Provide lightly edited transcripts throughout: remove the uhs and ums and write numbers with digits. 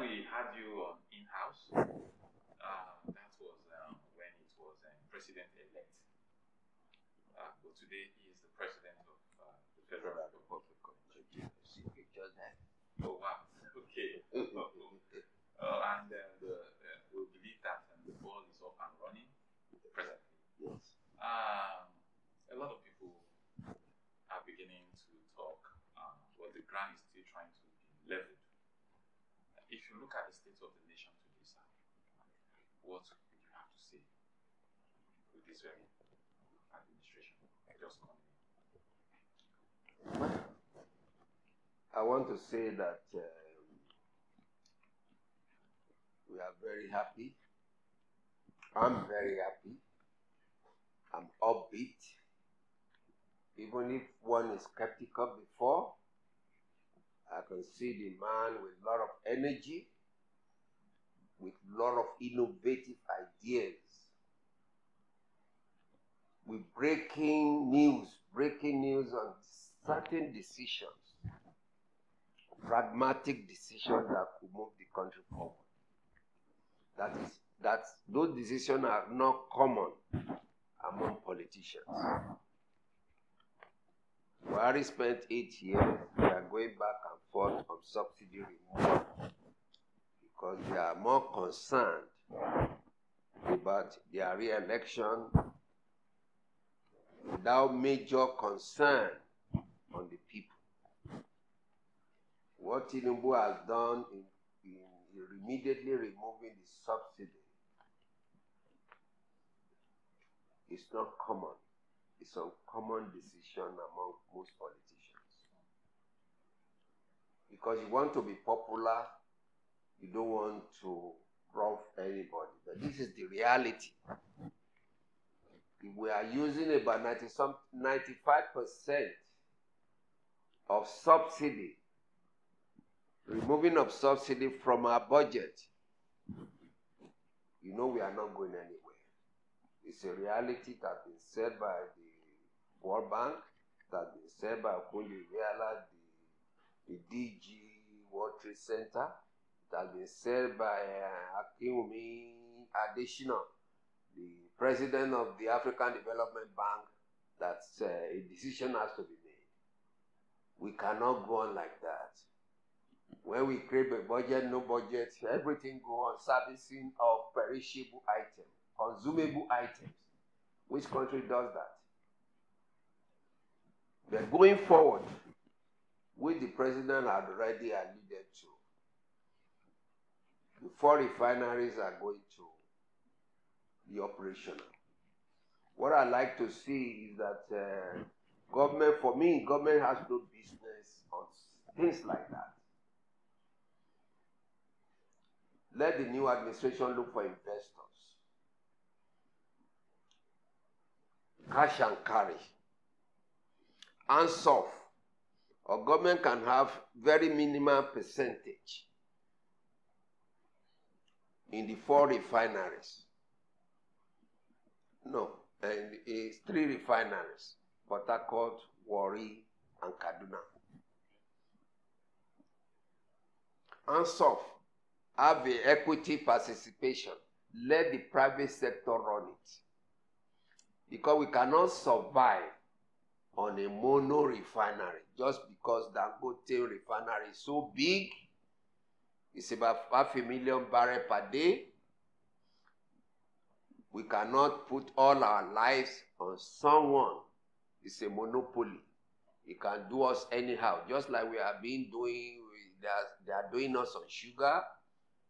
we had you on in-house, that was when it was president-elect. But today he is the president of the Federal Republic of Nigeria. Oh wow! Okay. And we believe that the ball is up and running presently. Yes. A lot of people are beginning to talk, but the ground is still trying to be leveled. If you look at the state of the nation today, sir, what would you have to say with this very administration just coming in? I want to say that we are very happy. I'm very happy. I'm upbeat. Even if one is skeptical before, I can see the man with a lot of energy, with a lot of innovative ideas, with breaking news on certain decisions, pragmatic decisions that could move the country forward. Those decisions are not common among politicians. Buhari spent 8 years. We are going back and forth on subsidy removal because they are more concerned about their re-election without major concern on the people. What Tinubu has done in immediately removing the subsidy is not common. It's a common decision among most politicians. Because you want to be popular, you don't want to rough anybody. But this is the reality. If we are using about 95% of subsidy, removing of subsidy from our budget, you know we are not going anywhere. It's a reality that has been said by the World Bank, that has been said by Otunba, the DG World Trade Center, that has been said by Akinwumi Adesina, the president of the African Development Bank, that a decision has to be made. We cannot go on like that. When we create a budget, no budget, everything go on servicing of perishable items, consumable items. Which country does that? But going forward, which the president had already alluded to, the 4 refineries are going to be operational. What I like to see is that government has no business on things like that. Let the new administration look for investors. Cash and carry. Hands off. Or government can have very minimal percentage in the 4 refineries. No, and it's 3 refineries. Port Harcourt, Warri, and Kaduna. Hands off. Have the equity participation. Let the private sector run it. Because we cannot survive on a mono refinery just because Dangote refinery is so big. It's about 500,000 barrels per day. We cannot put all our lives on someone. It's a monopoly. It can do us anyhow. Just like we have been doing, they are doing us on sugar,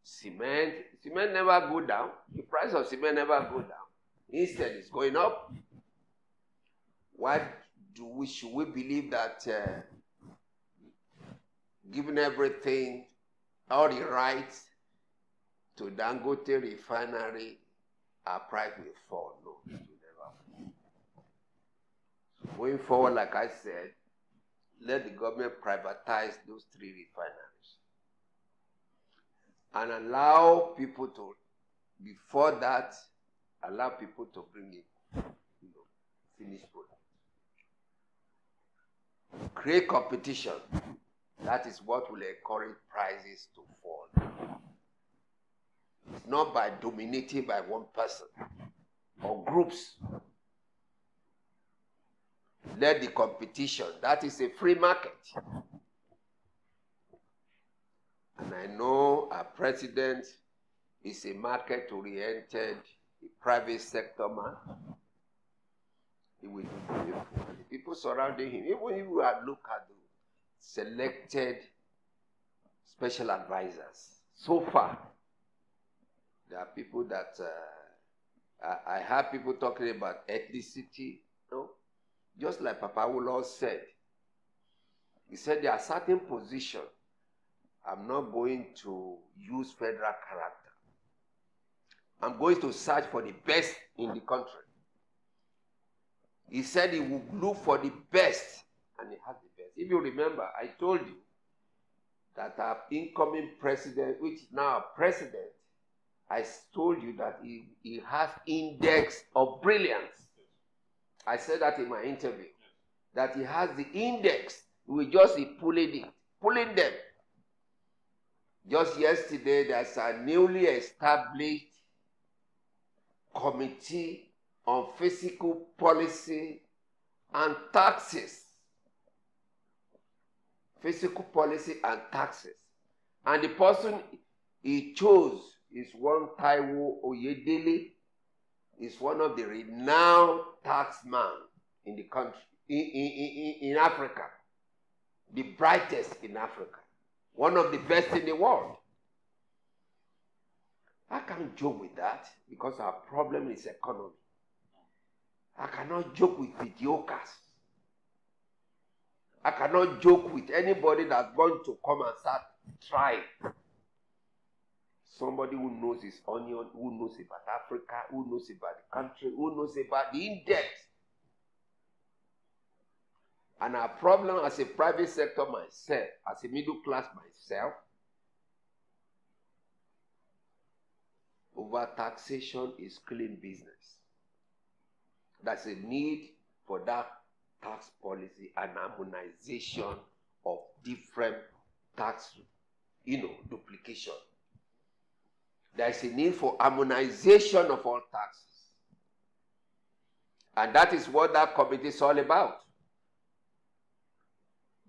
cement. Cement never go down. The price of cement never go down. Instead, it's going up. Why should we believe that given everything, all the rights to Dangote refinery, our price will fall? No, it will never fall. So going forward, like I said, let the government privatize those 3 refineries and allow people to, before that, allow people to bring in finished product. Create competition. That is what will encourage prices to fall. It's not by dominating by one person or groups. Let the competition. That is a free market. And I know our president is a market-oriented, private sector man. He will do beautiful. And the people surrounding him, even if you look at the selected special advisors, so far, there are people that I have people talking about ethnicity. No? Just like Papa Awolowo said, he said there are certain positions I'm not going to use federal character. I'm going to search for the best in the country. He said he would look for the best, and he has the best. If you remember, I told you that our incoming president, which is now president, I told you that he has index of brilliance. I said that in my interview, that he has the index. We just be pulling them. Just yesterday, there's a newly established committee on fiscal policy and taxes. Fiscal policy and taxes. And the person he chose is one Taiwo Oyedele. Is one of the renowned taxmen in the country, in Africa. The brightest in Africa. One of the best in the world. I can't joke with that because our problem is economy. I cannot joke with mediocres. I cannot joke with anybody that's going to come and start trying. Somebody who knows his onion, who knows about Africa, who knows about the country, who knows about the index. And our problem as a private sector myself, as a middle class myself, over taxation is killing business. There's a need for that tax policy and harmonization of different tax, duplication. There's a need for harmonization of all taxes. And that is what that committee is all about.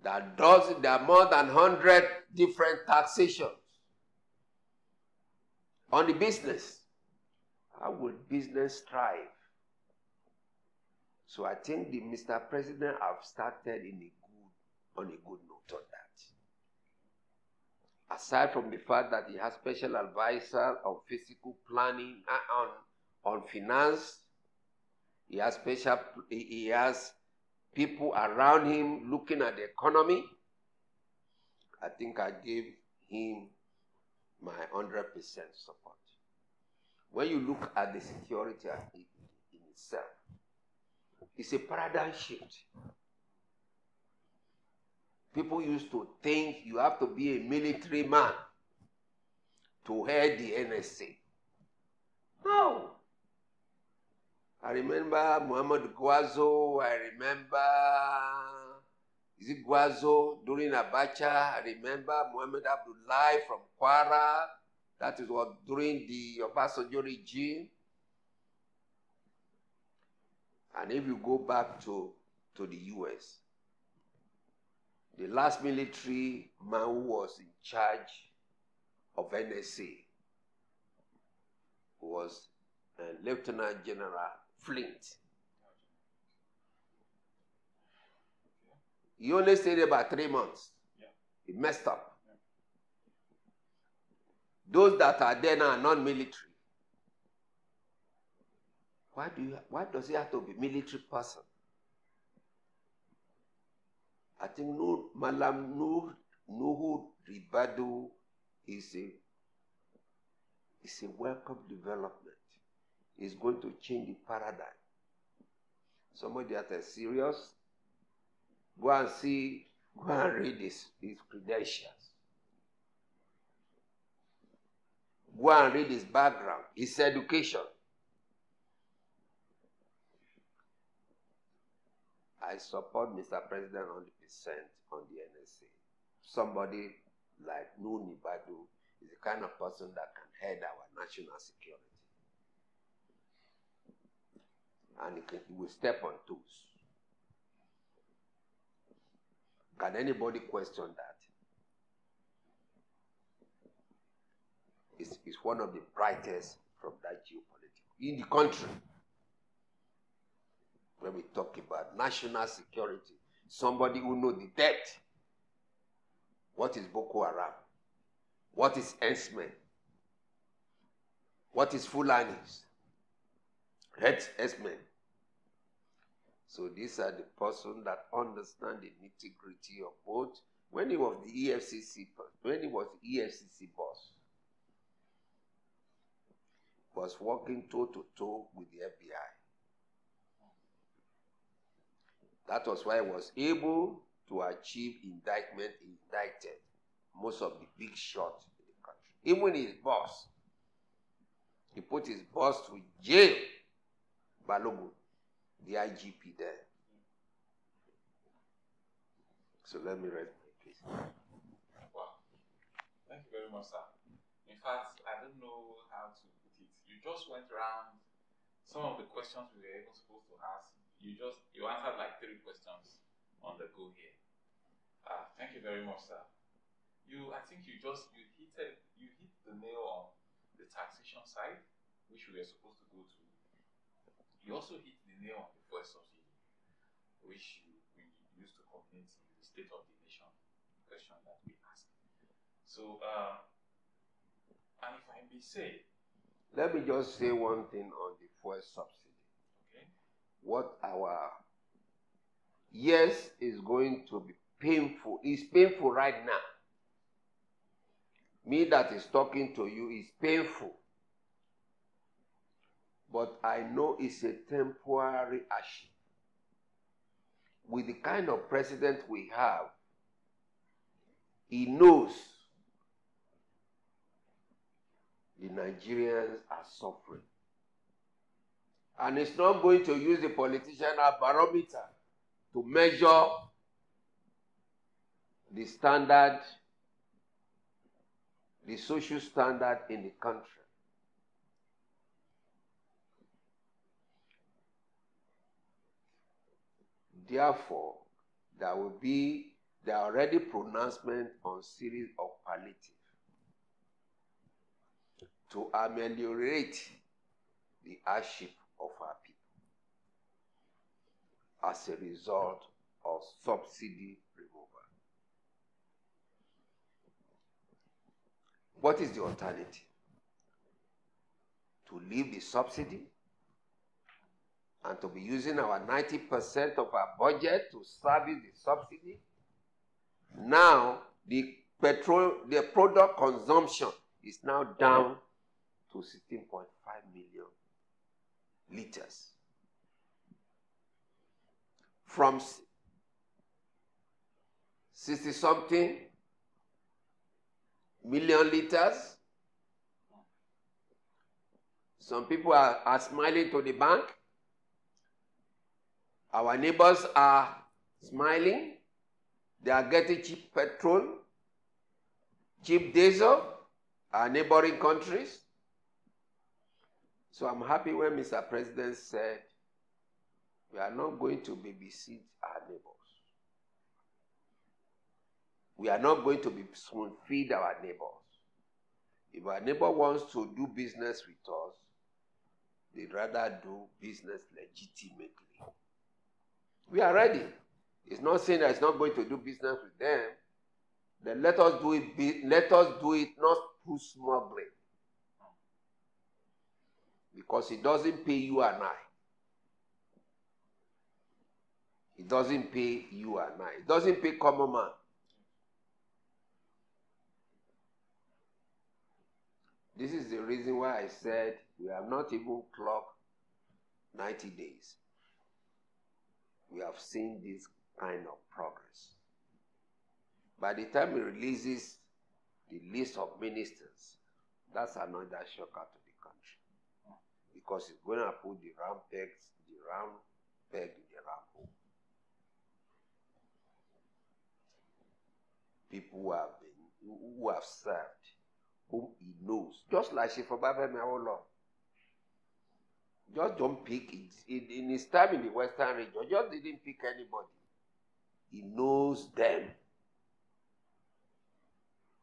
There are more than 100 different taxations on the business. How would business thrive? So I think the Mr. President have started on a good note on that. Aside from the fact that he has special advisor on fiscal planning, on finance, he has people around him looking at the economy. I think I gave him my 100% support. When you look at the security in itself, it's a paradigm shift. People used to think you have to be a military man to head the NSA. No. I remember Muhammad Guazo. I remember, is it Guazo during Abacha? I remember Muhammad Abdullahi from Kwara. That is what during the Obasanjo regime. And if you go back to the US, the last military man who was in charge of NSA was Lieutenant General Flint. He only stayed about 3 months. He messed up. Those that are there now are non-military. Why does it have to be military person? I think Malam Nuhu Ribadu is a welcome development. It's going to change the paradigm. Somebody that is serious, go and read his credentials. Go and read his background, his education. I support Mr. President 100% on the NSA. Somebody like Nuhu Ribadu is the kind of person that can head our national security. And he will step on toes. Can anybody question that? It's one of the brightest from that geopolitical in the country. When we talk about national security, somebody who knows the depth. What is Boko Haram? What is Herdsmen? What is Fulanis? Herdsmen. So these are the person that understand the nitty-gritty of both. When he was the EFCC boss, was working toe-to-toe with the FBI. That was why he was able to achieve indictment. He indicted most of the big shots in the country. Even his boss. He put his boss to jail. Balogun, the IGP there. So let me read my case. Wow. Thank you very much, sir. In fact, I don't know how to put it. You just went around some of the questions we were even supposed to ask. You answered like 3 questions on the go here. Thank you very much, sir. I think you hit the nail on the taxation side, which we were supposed to go to. You also hit the nail on the fuel subsidy, which we used to comment in the State of the Nation question that we asked. So, and if I may say, let me just say one thing on the fuel subsidy. Okay. What yes, is going to be painful. It's painful right now. Me that is talking to you is painful. But I know it's a temporary hardship. With the kind of president we have, he knows the Nigerians are suffering. And it's not going to use the politician as barometer to measure the standard, the social standard in the country. Therefore, there are already pronouncement on series of palliative to ameliorate the hardship of our people as a result of subsidy removal. What is the alternative? To leave the subsidy and to be using our 90% of our budget to service the subsidy? Now, the product consumption is now down to 16.5 million liters. From 60-something million liters. Some people are smiling to the bank. Our neighbors are smiling. They are getting cheap petrol, cheap diesel, our neighboring countries. So I'm happy when Mr. President said, we are not going to babysit our neighbors. We are not going to be spoon feed our neighbors. If our neighbor wants to do business with us, they'd rather do business legitimately. We are ready. It's not saying that it's not going to do business with them. Then let us do it not through smuggling. Because it doesn't pay you and I. It doesn't pay you and I. It doesn't pay common man. This is the reason why I said we have not even clocked 90 days. We have seen this kind of progress. By the time he releases the list of ministers, that's another shocker to the country. Because it's going to put the round peg in the round hole. People who have served whom he knows. Just like Shifobabeme Awolowo. Just don't pick it. In his time in the Western region, just didn't pick anybody. He knows them.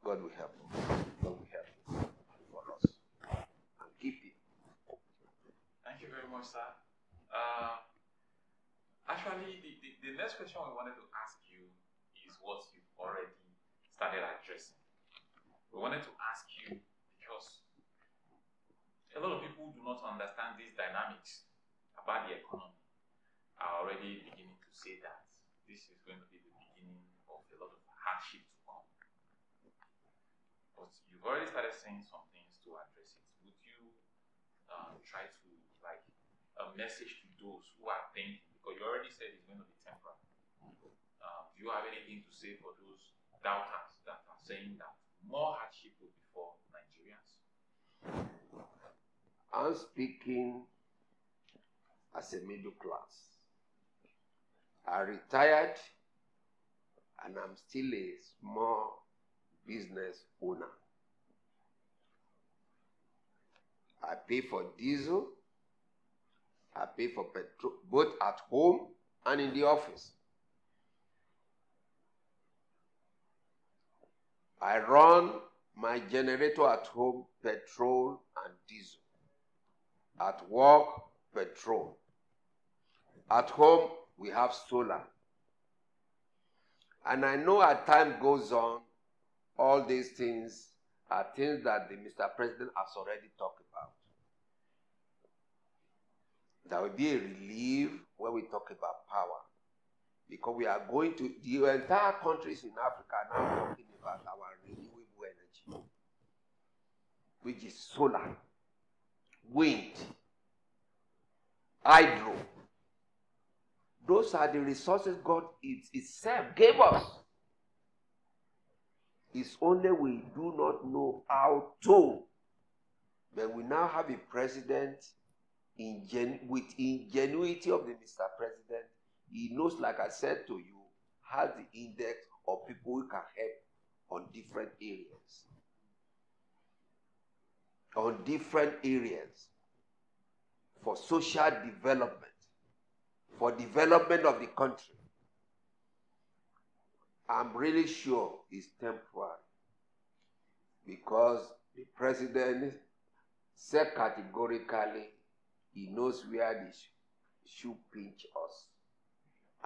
God will help us. God will help us for us. And keep it. Thank you very much, sir. Actually, the next question we wanted to ask you is what you've already started addressing. We wanted to ask you because a lot of people do not understand these dynamics about the economy, are already beginning to say that this is going to be the beginning of a lot of hardship to come. But you've already started saying some things to address it. Would you try to, like, a message to those who are thinking, because you already said it's going to be temporary. Do you have anything to say for those doubters that are saying that more hardship will befall Nigerians? I'm speaking as a middle class. I retired and I'm still a small business owner. I pay for diesel, I pay for petrol, both at home and in the office. I run my generator at home, petrol and diesel. At work, petrol. At home, we have solar. And I know as time goes on, all these things are things that the Mr. President has already talked about. There will be a relief when we talk about power. Because we are going to, the entire countries in Africa are now talking about our renewable energy, which is solar, wind, hydro. Those are the resources God itself gave us. It's only we do not know how to. But we now have a president with ingenuity of the Mr. President. He knows, like I said to you, has the index of people who can help on different areas. On different areas. For social development. For development of the country. I'm really sure it's temporary. Because the president said categorically, he knows where the shoe pinch us.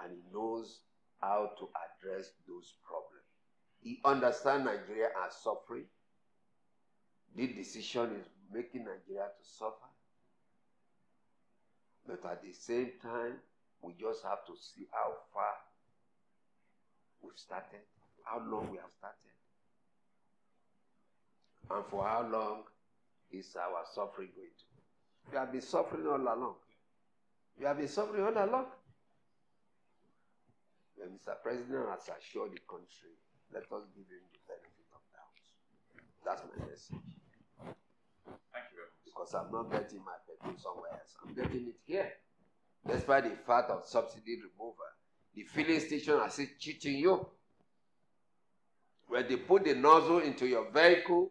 And he knows how to address those problems. He understands Nigeria as suffering. This decision is making Nigeria to suffer. But at the same time, we just have to see how far we've started, how long we have started, and for how long is our suffering going to. We have been suffering all along. We have been suffering all along. When Mr. President has assured the country, let us give him the benefit of doubt. That's my message. Thank you very much. Because I'm not getting my petrol somewhere else. I'm getting it here. Despite the fact of subsidy removal, the filling station are still cheating you. When they put the nozzle into your vehicle,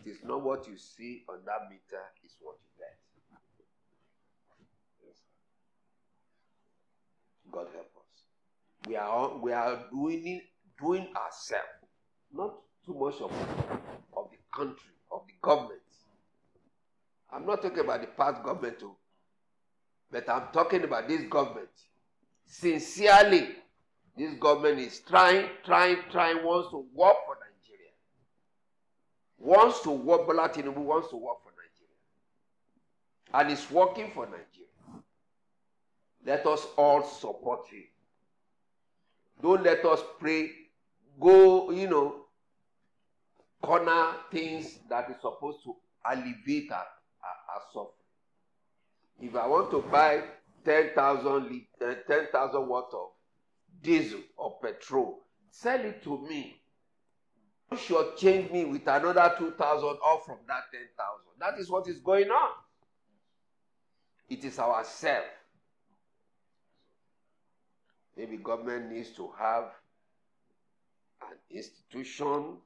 it is not what you see on that meter, it's what you get. God help us. We are doing ourselves, not too much of the country, of the government. I'm not talking about the past government too, but I'm talking about this government. Sincerely, this government is trying, wants to work for Nigeria. Wants to work, Bola Tinubu wants to work for Nigeria. And it's working for Nigeria. Let us all support him. Don't let us pray, go, corner things that is supposed to alleviate our suffering. If I want to buy 10,000 worth of diesel or petrol, sell it to me. You should change me with another 2,000 off from that 10,000. That is what is going on. It is ourselves. Maybe government needs to have an institution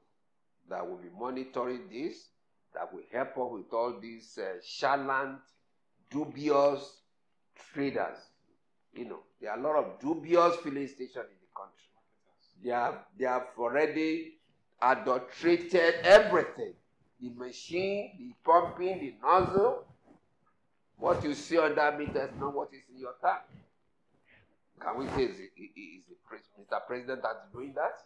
that will be monitoring this, that will help us with all these shallant, dubious traders. There are a lot of dubious filling stations in the country. They have already adulterated everything. The machine, the pumping, the nozzle. What you see on that meter is not what is in your tank. Can we say is Mr. President that's doing that?